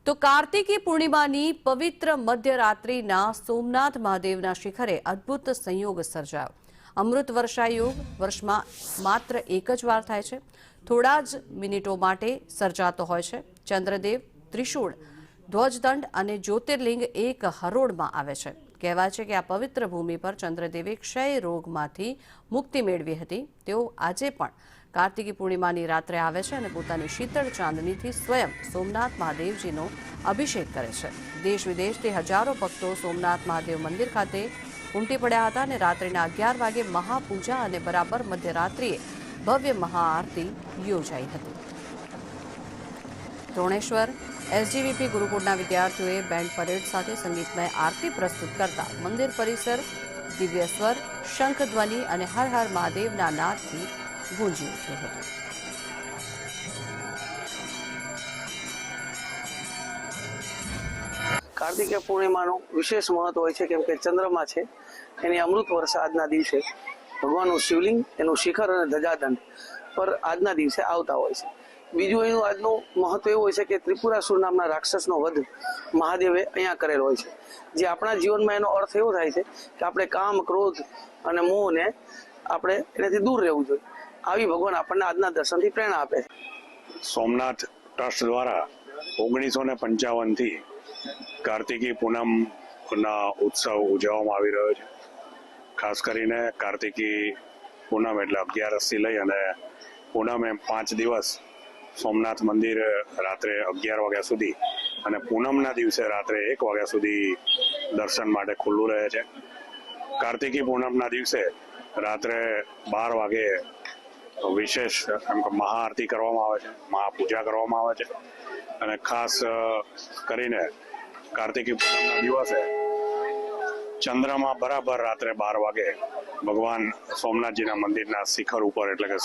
તો કાર્તિકી પૂર્ણિમાની પવિત્ર મધ્યરાત્રિના સોમનાથ મહાદેવના શિખરે અદ્ભુત સંયોગ સર્જાયો। અમૃત વર્ષા યોગ વર્ષમાં માત્ર એક જ વાર થાય છે। થોડા જ મિનિટો માટે સર્જાતો હોય છે। ચંદ્રદેવ, ત્રિશૂળ, ધ્વજદંડ અને જ્યોતિર્લિંગ એક હરોળમાં આવે છે। કહેવાય છે કે આ પવિત્ર ભૂમિ પર ચંદ્રદેવે ક્ષય રોગમાંથી મુક્તિ મેળવી હતી। તેઓ આજે પણ કાર્તિકી પૂર્ણિમાની રાત્રે આવે છે અને પોતાની શીતળ ચાંદનીથી સ્વયં સોમનાથ મહાદેવજીનો અભિષેક કરે છે। દેશ વિદેશથી હજારો ભક્તો સોમનાથ મહાદેવ મંદિર ખાતે ઉમટી પડ્યા હતા અને રાત્રિના 11 વાગે મહાપૂજા અને બરાબર મધ્યરાત્રિએ ભવ્ય મહાઆરતી યોજાઈ હતી। દ્રોણેશ્વર એસજીવીપી ગુરુકુળના વિદ્યાર્થીઓએ બેન્ડ પરેડ સાથે સંગીતમય આરતી પ્રસ્તુત કરતા મંદિર પરિસર દિવ્ય સ્વર, શંખધ્વનિ અને હર હર મહાદેવના નાદથી ગુંજી ઉઠ્યું હતું। કાર્તિકી પૂર્ણિમાનું વિશેષ મહત્વ હોય છે, કેમ કે ચંદ્રમા છે એની અમૃત વર્ષ આજના દિવસે ભગવાનનું શિવલિંગ, એનું શિખર અને ધજાદંડ પર આજના દિવસે આવતા હોય છે। બીજું એનું આજનું મહત્વ એવું હોય છે કે ત્રિપુરાસુર નામના રાક્ષસનો વધ મહાદેવે અહીંયા કરેલો હોય છે, જે આપણા જીવનમાં એનો અર્થ એવો થાય છે કે આપણે કામ, ક્રોધ અને મોહને આપણે એનાથી દૂર રહેવું જોઈએ। આવી ભગવાન આપણને આજના દર્શનથી પ્રેરણા આપે છે। સોમનાથ ટ્રસ્ટ દ્વારા 1955 થી કાર્તિકી પૂનમના ઉત્સવ ઉજવવામાં આવી રહ્યો છે। ખાસ કરીને કાર્તિકી પૂનમ એટલે 11થી લઈ અને પૂનમ એમ 5 દિવસ સોમનાથ મંદિર રાત્રે 11 વાગ્યા સુધી અને પૂનમના દિવસે રાત્રે 1 વાગ્યા સુધી દર્શન માટે ખુલ્લું રહે છે। કાર્તિકી પૂનમના દિવસે રાત્રે 12 વાગે વિશેષ મહાઆરતી કરવામાં આવે છે, મહાપૂજા કરવામાં આવે છે અને ખાસ કરીને કાર્તિકી પૂનમના દિવસે ચંદ્રમાં બરાબર રાત્રે 12 વાગે ભગવાન સોમનાથજીના મંદિરના શિખર ઉપર એટલે કે